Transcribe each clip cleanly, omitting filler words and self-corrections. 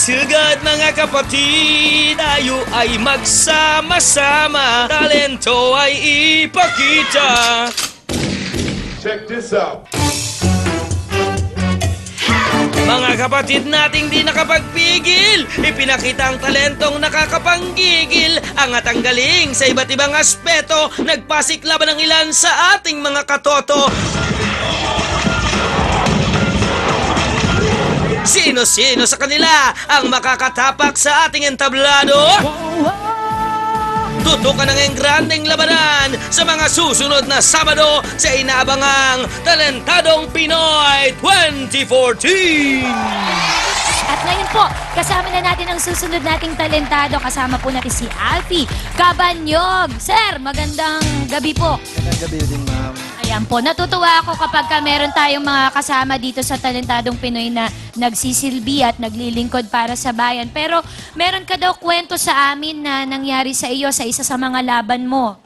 Sugad mga kapatid, tayo ay magsama-sama, talento ay ipakita. Check this out. Mga kapatid nating di nakapagpigil, ipinakita ang talentong nakakapanggigil. Angat ang galing sa iba't ibang aspeto, nagpasiklaban ng ilan sa ating mga katoto. Sino-sino sa kanila ang makakatapak sa ating entablado? Tutukan ng engrandeng labanan sa mga susunod na Sabado sa inaabangang Talentadong Pinoy 2014! At ngayon po, kasama na natin ang susunod nating talentado. Kasama po natin si Alfie Cabanyog. Sir, magandang gabi po. Magandang gabi din, ma'am. Ayan po, natutuwa ako kapag meron tayong mga kasama dito sa Talentadong Pinoy na nagsisilbi at naglilingkod para sa bayan. Pero meron ka daw kwento sa amin na nangyari sa iyo sa isa sa mga laban mo.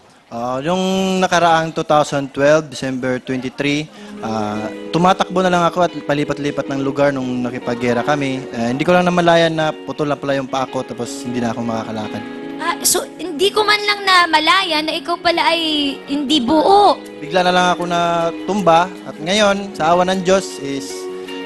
Yung nakaraang 2012, December 23, tumatakbo na lang ako at palipat-lipat ng lugar nung nakipaggera kami. Hindi ko lang namalayan na putol na pala yung paa ko tapos hindi na ako makakalakad. So, hindi ko man lang na malaya na ikaw pala ay hindi buo. Bigla na lang ako na tumba at ngayon, sa awa ng Diyos is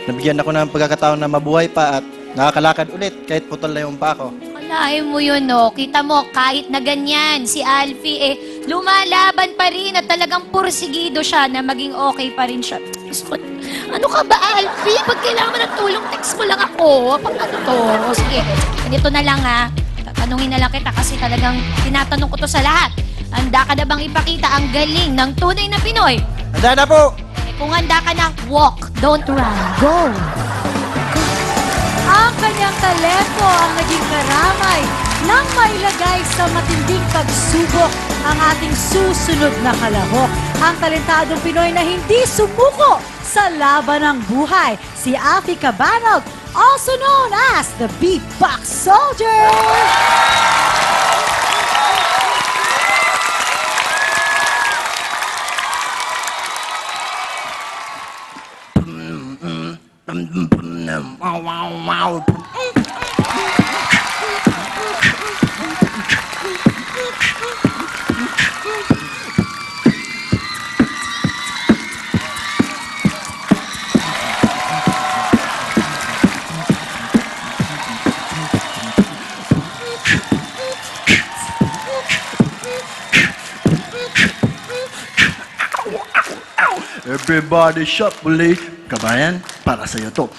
nabigyan ako ng pagkakataon na mabuhay pa at nakakalakad ulit kahit putol na yung paa ko. Kalahin mo yun, no? Kita mo, kahit na ganyan, si Alfie, lumalaban pa rin at talagang pursigido siya na maging okay pa rin siya. Ano ka ba, Alfie? Pag kailangan mo ng tulong, text mo lang ako. Pag ano to? Sige, ganito na lang, ha? Tatanungin na lang kita kasi talagang tinatanong ko to sa lahat. Handa ka na bang ipakita ang galing ng tunay na Pinoy? Handa na po! Kung handa ka na, walk, don't run, go! Ang kanyang talento ang naging karamay nang mailagay sa matinding pagsubok ang ating susunod na kalahok. Ang talentadong Pinoy na hindi sumuko sa laban ng buhay, si Alfie Cabanyog, also known as the Beatbox Soldier! Everybody shop, uli. Kabayan, para sa'yo to.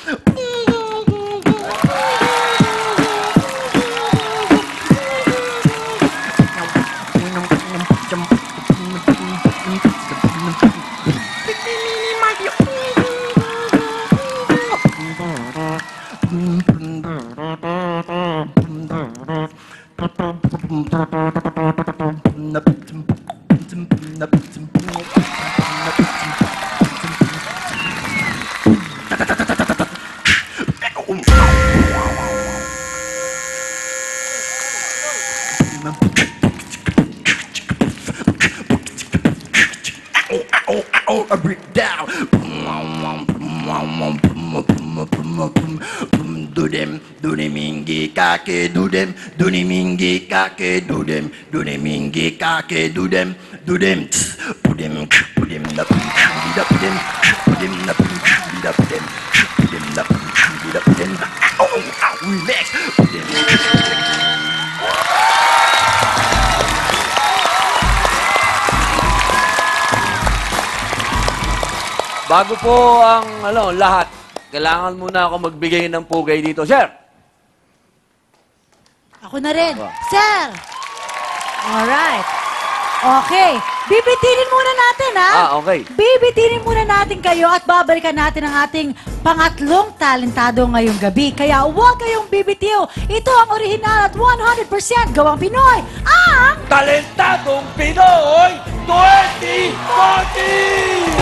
I break down. Do them ingi kake do them ingi kake do them ingi kake do them put them up put them relax put them. Bago po ang lahat, kailangan muna ako magbigay ng pugay dito, sir. Ako na rin. Sir! Alright. Okay. Bibitinin muna natin, ha? Okay. Bibitinin muna natin kayo at babalikan natin ang ating pangatlong talentado ngayong gabi. Kaya huwag kayong bibitiw. Ito ang original at 100% gawang Pinoy, ang Talentadong Pinoy 2014!